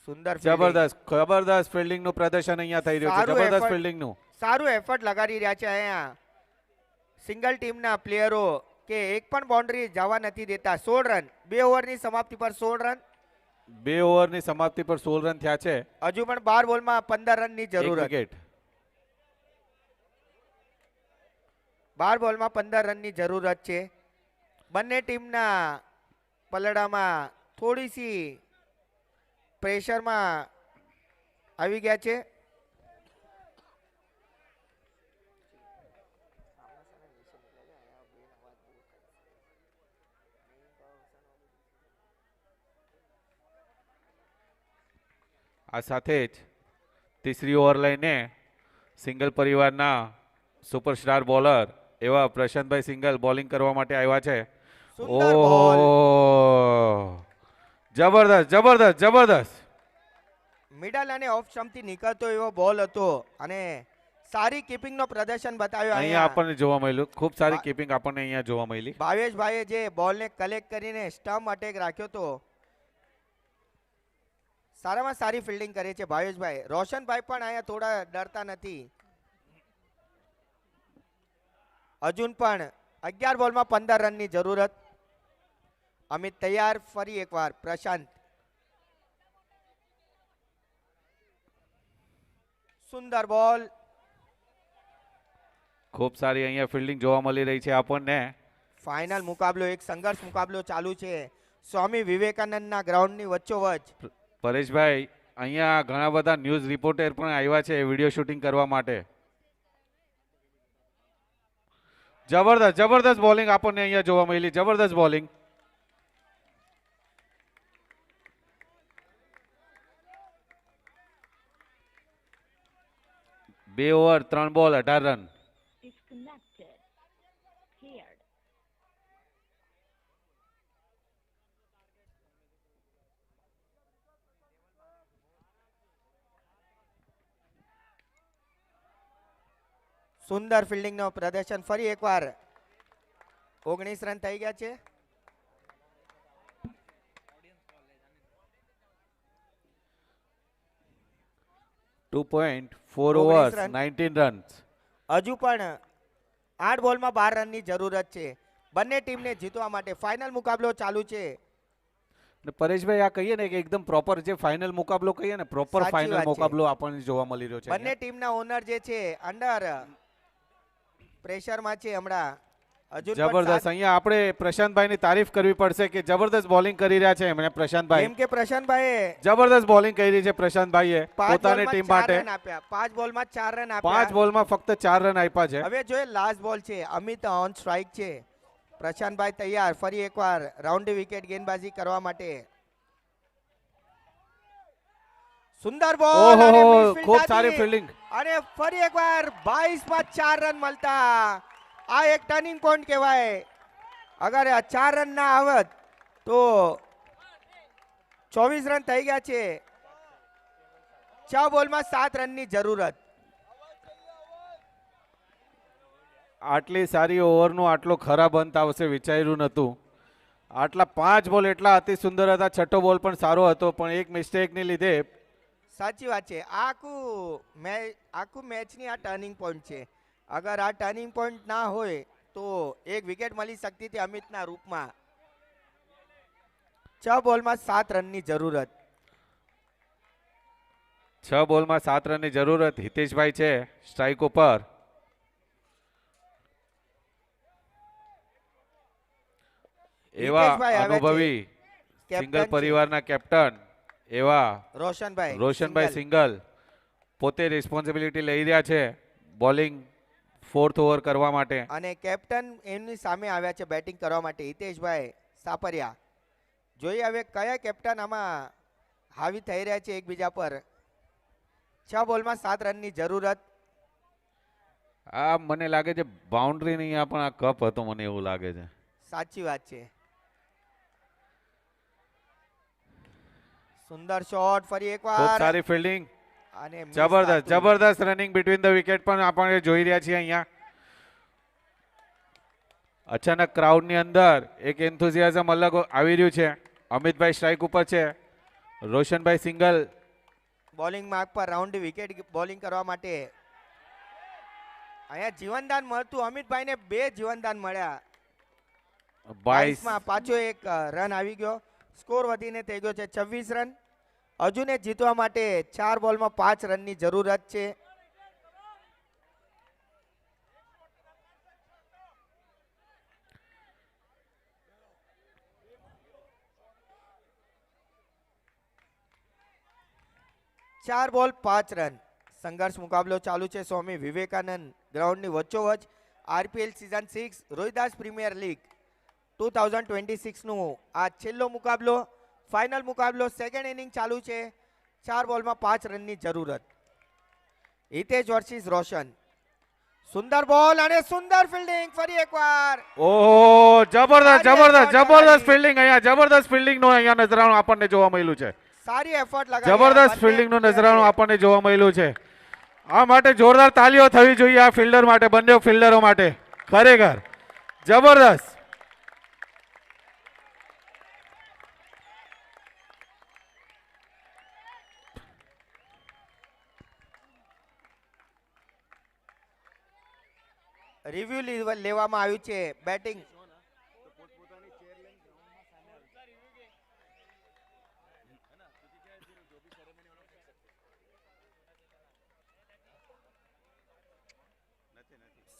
સુંદર fielding. જબરદસ્ત ફિલ્ડિંગ નું પ્રદર્શન અહીંયા થઈ રહ્યું છે. સારું જબરદસ્ત effort. ફિલ્ડિંગ નું. સારું એફર્ટ લગાડી રહ્યા છે અહીંયા સિંગલ ટીમના પ્લેયરો કે એક પણ બાઉન્ડ્રી જવા નથી દેતા. 16 રન 2 ઓવરની સમાપ્તિ પર 16 રન. 2 ઓવરની સમાપ્તિ પર 16 રન થયા છે. હજુ પણ 12 બોલમાં 15 રનની એક જરૂરત. વિકેટ. 12 બોલમાં 15 રનની જરૂરત છે. બંને ટીમના પલડામાં થોડી સી પ્રેશરમાં આવી ગયા છે. આ સાથે જ ત્રીસરી ઓવર લઈને સિંગલ પરિવારના સુપરસ્ટાર બોલર એવા પ્રશાંતભાઈ સિંગલ બોલિંગ કરવા માટે આવ્યા છે. સુંદર બોલ. જબરદસ્ત. મિડલ અને ઓફ સ્ટમ્પથી નીકળતો એવો બોલ હતો અને સારી કીપિંગનો પ્રદર્શન બતાવ્યો અહીંયા અહીંયા આપણને જોવા મળ્યું. ખૂબ સારી કીપિંગ આપણને અહીંયા જોવા મળી. ભાવેશભાઈએ જે બોલને કલેક્ટ કરીને સ્ટમ્પ અટેક રાખ્યો તો સારામાં સારી ફિલ્ડિંગ કરે છે ભાવેશભાઈ. રોશનભાઈ પણ અહીંયા થોડા ડરતા નથી. હજુ પણ 11 બોલમાં 15 રનની જરૂરત. અમિત તૈયાર. ફરી એકવાર પ્રશાંત. સુંદર બોલ. ખૂબ સારી અહીંયા ફિલ્ડિંગ જોવા મળી રહી છે આપણને. ફાઇનલ મુકાબલો એક સંઘર્ષ મુકાબલો ચાલુ છે સ્વામી વિવેકાનંદના ગ્રાઉન્ડની વચ્ચોવચ્ચ. પરેશભાઈ અહીંયા ઘણા બધા ન્યૂઝ રિપોર્ટર પણ આવ્યા છે વિડીયો શૂટિંગ કરવા માટે. જબરદસ્ત બોલિંગ આપણને અહીંયા જોવા મળી. જબરદસ્ત બોલિંગ. બે over 3 ball 18 run. Disconnected. Cleared. સુંદર ફિલ્ડિંગનો પ્રદર્શન. ફરી એકવાર 19 રન થઈ ગયા છે. To 2.4 19 overs run. 19 runs. હજુ પણ 8 બોલમાં 12 રનની જરૂરત છે બંને ટીમને જીતવા માટે. ફાઇનલ મુકાબલો ચાલુ છે. ને પરેશભાઈ આ કહીએ ને કે એકદમ પ્રોપર જે ફાઇનલ મુકાબલો કહીએ ને પ્રોપર સાચી ફાઇનલ વાત છે. મુકાબલો આપણને જોવા મળી રહ્યો છે બંને ટીમના ઓનર જે છે અંડર પ્રેશરમાં છે હમણાં. હજુ પણ જબરદસ્ત. અહીંયા આપણે પ્રશાંતભાઈની તારીફ કરવી પડશે કે જબરદસ્ત બોલિંગ કરી રહ્યા છે એમણે પ્રશાંતભાઈ. કેમ કે પ્રશાંતભાઈએ જબરદસ્ત બોલિંગ કરી છે પ્રશાંતભાઈએ પોતાની ટીમ માટે. 5 બોલમાં 4 રન આપ્યા. 5 બોલમાં ફક્ત 4 રન આપ્યા છે. હવે જોઈએ લાસ્ટ બોલ છે. અમિત ઓન સ્ટ્રાઇક છે. પ્રશાંતભાઈ તૈયાર ફરી એકવાર રાઉન્ડ વિકેટ ગેંદબાજી કરવા માટે. સુંદર બોલ ઓહો, અને midfield ખૂબ હતી. સારી ફિલ્ડિંગ. અને ફરી એકવાર 22 માં 4 રન મળતા આ એક ટર્નિંગ પોઈન્ટ કહેવાય. અગર આ 4 રન ના આવત તો 24 રન થઈ ગયા છે. 6 બોલમાં 7 રનની જરૂરત. આટલી સારી ઓવરનું આટલો ખરાબ અંત આવશે વિચાર્યું નહોતું. આટલા 5 બોલ એટલા અતિ સુંદર હતા. છઠ્ઠો બોલ પણ સારો હતો પણ એક મિસ્ટેકને લીધે. સાચી વાત છે. આખું મેચની આ ટર્નિંગ પોઈન્ટ છે. અગર આ ટર્નિંગ પોઈન્ટ ના હોય તો એક વિકેટ મળી શકતી હતી અમિતના રૂપમાં. 6 બોલમાં 7 રનની જરૂરત. 6 બોલમાં 7 રનની જરૂરત. હિતેશભાઈ છે સ્ટ્રાઇક ઉપર. એવા હિતેશભાઈ આવે છે. અનુભવી કેપ્ટન સિંગલ છે. પરિવારના કેપ્ટન એવા રોશનભાઈ રોશનભાઈ સિંગલ. સિંગલ પોતે રિસ્પોન્સિબિલિટી લઈ રહ્યા છે બોલિંગ 4th ઓવર કરવા માટે. અને કેપ્ટન એમની સામે આવ્યા છે બેટિંગ કરવા માટે હિતેશભાઈ સાપરિયા. જોઈએ હવે કયા કેપ્ટન આમાં હાવી થઈ રહ્યા છે એકબીજા પર. 6 બોલમાં 7 રનની જરૂરત. આ મને લાગે છે બાઉન્ડ્રી નહીં, આ પણ આ કપ હતો મને એવું લાગે છે. સાચી વાત છે. સુંદર શોટ ફરી ખૂબ એકવાર સારી ફિલ્ડિંગ. અને miss જબરદસ્ત થતું. જબરદસ્ત રનિંગ બિટવીન ધ વિકેટ પણ આપણે જોઈ રહ્યા છીએ અહીંયા. અચાનક ક્રાઉડની અંદર એક એન્થુઝિયાઝમ અલગ આવી રહ્યું છે. અમિતભાઈ સ્ટ્રાઇક ઉપર છે. રોશનભાઈ સિંગલ. બોલિંગ માર્ક પર રાઉન્ડ વિકેટ બોલિંગ કરવા માટે. અહીંયા જીવનદાન મળતું અમિતભાઈને 2 જીવનદાન મળ્યા. 22 માં પાછો એક રન આવી ગયો. સ્કોર વધીને થઈ ગયો છે 26 રન. હજુને જીતવા માટે 4 બોલમાં 5 રનની જરૂરત છે. ચાર બોલ 5 રન. સંઘર્ષ મુકાબલો ચાલુ છે સ્વામી વિવેકાનંદ ગ્રાઉન્ડની વચ્ચોવચ. RPL season 6 Rohidas premier league 2026 નું આ છેલ્લો મુકાબલો, ફાઇનલ મુકાબલો. સેકન્ડ ઇનિંગ ચાલુ છે. 4 બોલમાં 5 રનની જરૂરત. હિતેશ વર્સિસ રોશન. સુંદર બોલ અને સુંદર ફિલ્ડિંગ ફરી એકવાર. ઓહો, જબરદસ્ત સારી જબરદસ્ત effort જબરદસ્ત લગાડી. ફિલ્ડિંગ. અહીંયા જબરદસ્ત ફિલ્ડિંગ નો અહીંયા નજરાણું આપણને જોવા મળ્યું છે. સારી એફર્ટ લગાડી. જબરદસ્ત બંને ફિલ્ડિંગ નું player નજરાણું એ. આપણને જોવા મળ્યું છે. આ માટે જોરદાર તાલીઓ થવી જોઈએ આ ફિલ્ડર માટે, બંને ફિલ્ડરો માટે. ખરેખર જબરદસ્ત. રિવ્યુ લેવામાં આવ્યું છે બેટિંગ.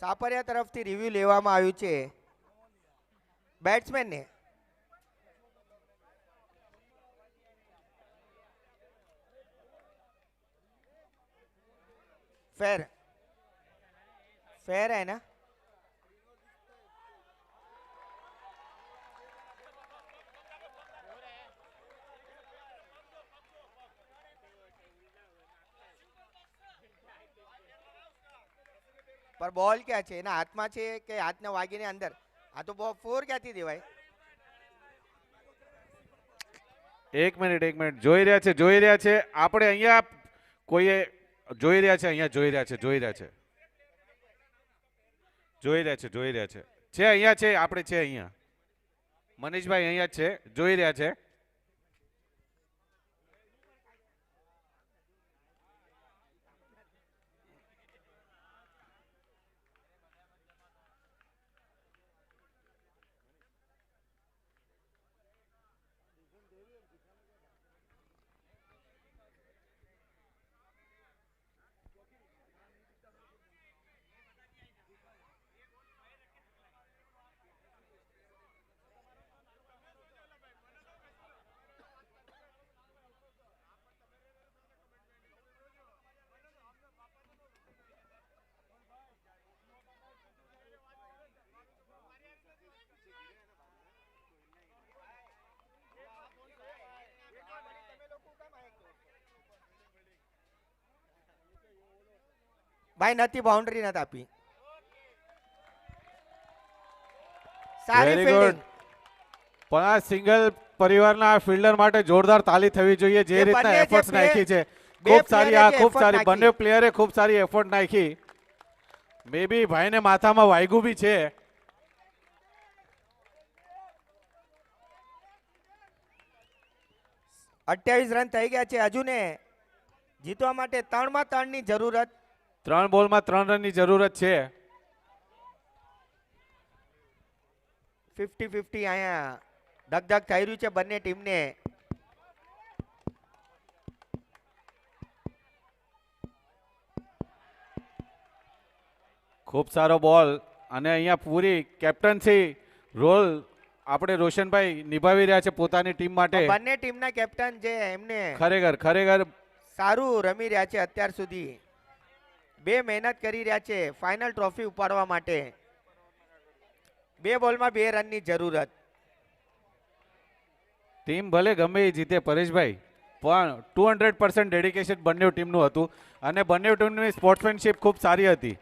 સાપરિયા તરફથી રિવ્યુ લેવામાં આવ્યું છે બેટ્સમેન ને. फेयर फेयर है ना. पर बॉल क्या છે એના હાથમાં છે કે હાથને વાગીને અંદર? આ તો બહુ ફોર ક્યાંથી દેવાય? એક મિનિટ જોઈ રહ્યા છે આપણે અહીંયા કોઈએ જોઈ રહ્યા છે અહીંયા જોઈ રહ્યા છે અહીંયા છે આપણે છે અહીંયા. મનીષભાઈ અહીંયા છે, જોઈ રહ્યા છે. ભાઈ નથી, બાઉન્ડ્રી નથી આપી. સારી વેરી ગુડ. ફિલ્ડિંગ. પણ આ સિંગલ પરિવારના આ ફિલ્ડર માટે જોરદાર તાલી થવી જોઈએ, જે એ રીતના બંને જે એફર્ટ્સ play- નાખી છે. બે ખૂબ સારી, player આ જે ખૂબ effort સારી, નાખી. બંને પ્લેયરે ખૂબ સારી એફર્ટ નાખી. મે બી ભાઈને માથામાં વાગ્યું બી છે. અઠ્યાવીસ રન થઈ ગયા છે. હજુ ને જીતવા માટે 3 માં 3 ની જરૂરત. 3 બોલમાં 3 રનની જરૂરત છે. 50-50 અહીંયા ધક થઈ રહ્યું છે બંને ટીમને. ખૂબ સારો બોલ, અને અહીંયા પૂરી કેપ્ટનસી રોલ આપણે રોશનભાઈ નિભાવી રહ્યા છે પોતાની ટીમ માટે. બંને ટીમના કેપ્ટન જે એમને ખરેખર સારું રમી રહ્યા છે અત્યાર સુધી. બે મહેનત કરી રહ્યા છે ફાઇનલ ટ્રોફી ઉપાડવા માટે. 2 બોલમાં 2 રનની જરૂરત. ટીમ ભલે ગમે એ જીતે પરેશભાઈ, પણ 200% ડેડિકેશન બંને ટીમનું હતું, અને બંને ટીમની સ્પોર્ટ્સમેનશિપ ખૂબ સારી હતી.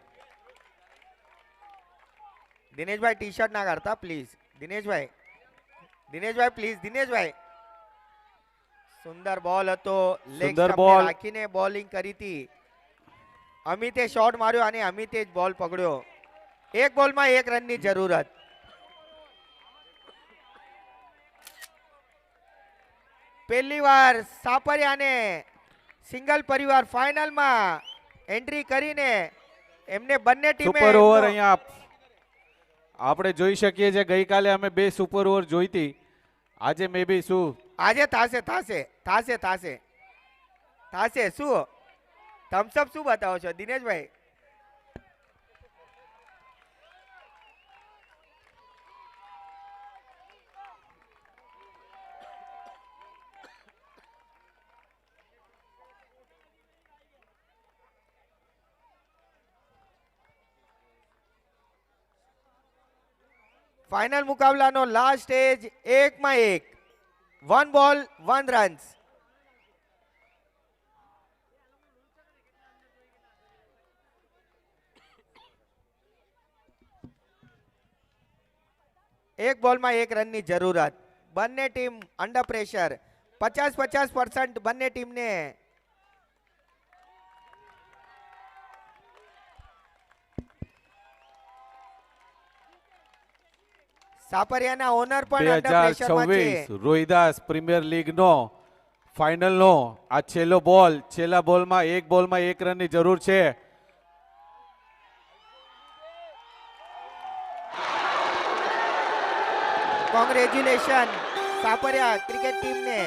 દિનેશભાઈ ટી શર્ટ ના કાઢતા પ્લીઝ. દિનેશભાઈ પ્લીઝ. દિનેશભાઈ સુંદર બોલ હતો. લેગ સુંદર સ્ટમ્પને ball. રાખીને બોલિંગ કરી હતી. અમિતે શોટ માર્યો અને અમિતે જ બોલ પકડ્યો. 1 બોલમાં 1 રનની જરૂરત. પહેલી વાર સાપરિયાને સિંગલ પરિવાર ફાઇનલમાં એન્ટ્રી કરીને એમને બંને ટીમે સુપર ઓવર અહીંયા આપણે જોઈ શકીએ છીએ. ગઈકાલે અમે 2 સુપર ઓવર જોઈ હતી. આજે મે બી શું આજે થશે શું થમ્સઅપ શું બતાવો છો દિનેશભાઈ? ફાઇનલ મુકાબલાનો લાસ્ટ સ્ટેજ 1 માં 1. 1 બોલ 1 રન્સ. એક બોલમાં 1 રનની જરૂરત. બંને ટીમ અંડર પ્રેશર. 50-50% બંને ટીમને. સાપરિયાના ઓનર પણ અંડર પ્રેશરમાં છે. 2026 રોહિદાસ પ્રીમિયર લીગ નો ફાઇનલ નો આ છેલ્લો બોલ. છેલ્લા બોલમાં 1 રનની જરૂર છે. કોંગ્રેચ્યુલેશન સાપરિયા ક્રિકેટ ટીમને.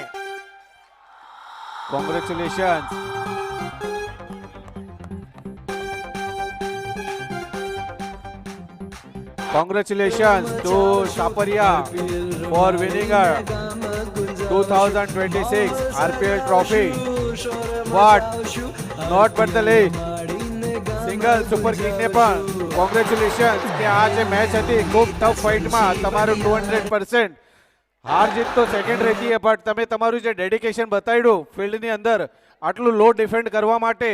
Congratulation. Congratulations to Saparia for winning a 2026 RPL trophy. But not but the least, single super કિંગને પણ કોંગ્રેચ્યુલેશન કે આ જે મેચ હતી ખૂબ ટફ ફાઇટમાં તમારું 200%. હાર જીત તો સેકન્ડ રહેતી છે, બટ તમે તમારું જે ડેડિકેશન બતાવ્યું ફિલ્ડની અંદર આટલું લો ડિફેન્ડ કરવા માટે,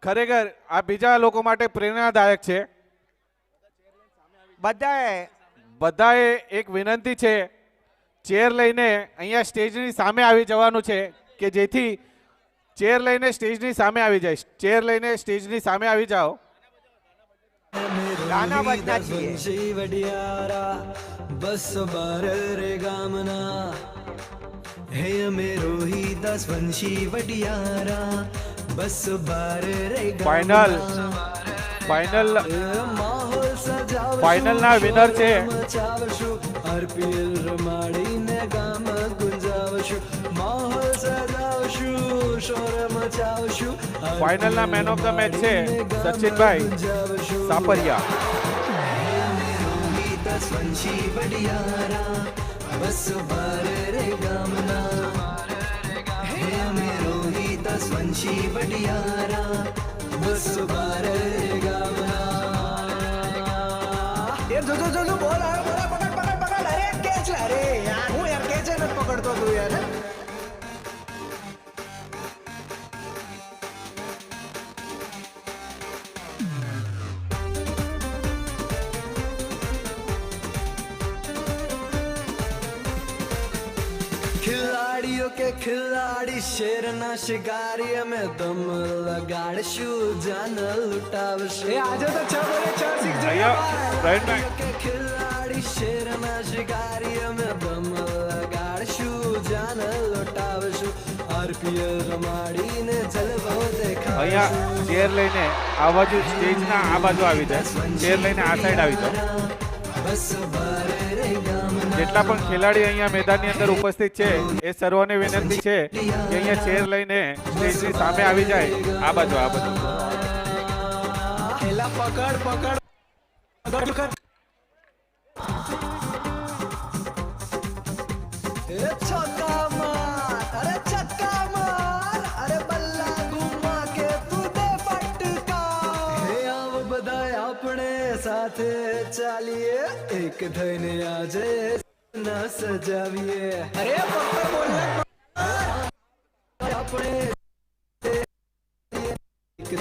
ખરેખર આ બીજા લોકો માટે પ્રેરણાદાયક છે. બધાએ એક વિનંતી છે, ચેર લઈને અહીંયા સ્ટેજની સામે આવી જવાનું છે, કે જેથી ચેર લઈને સ્ટેજની સામે આવી જાય. ચેર લઈને સ્ટેજની સામે આવી જાઓ. ગાના બજના છીએ. બસ બાર રે ગામના હે અમે રોહિદાસ વંશી વડિયારા બસ બાર રે ફાઇનલ ફાઇનલના વિનર છે આરપીએલ રમાડીને ગામ ગુંજાવશું માહોલ સજાવશું શોર મચાવશું ફાઇનલના મેન ઓફ ધ મેચ છે સચિનભાઈ સાપરિયા. રોહિદાસ વંશી વડિયારા બસ બાર રે ગામના હે અમે રોહિદાસ વંશી વડિયારા બસ બાર રે ગામના. જો બોલ આવ્યો, પકડ અરે કેચ લે. અરે યાર હું યાર કેચ જ નથી પકડતો તું યાર. કે ખિલાડી શેરના શિકારી અમે દમ લગાડશું જાન લૂંટાવશું આજે તો 6 બોલે 6 સિક્સ અહીંયા પ્રવીણભાઈ કે ખિલાડી શેરના શિકારી અમે દમ લગાડશું જાન લૂંટાવશું આરપીએલ રમાડીને જલવો દેખાડશું અહીંયા ચેર લઈને આ બાજુ સ્ટેજના આ બાજુ આવી જાય, ચેર લઈને આ સાઈડ આવી જાય. બસ બારે રે ગામના જેટલા પણ ખેલાડી અહીંયા મેદાનની અંદર ઉપસ્થિત છે એ સર્વોને વિનંતી છે કે અહીંયા ચેર લઈને સ્ટેજની સામે આવી જાય, આ બાજુ આ બાજુ. ખેલા પકડ પકડ એ છક્કા માર અરે છક્કા માર અરે બલ્લા ઘુમા કે તું દે ફટકા હે આવ બધાય આપણે સાથે ચાલીએ એક થઈને આજે ના સજાવીએ અરે પપ્પા બોલ આપણે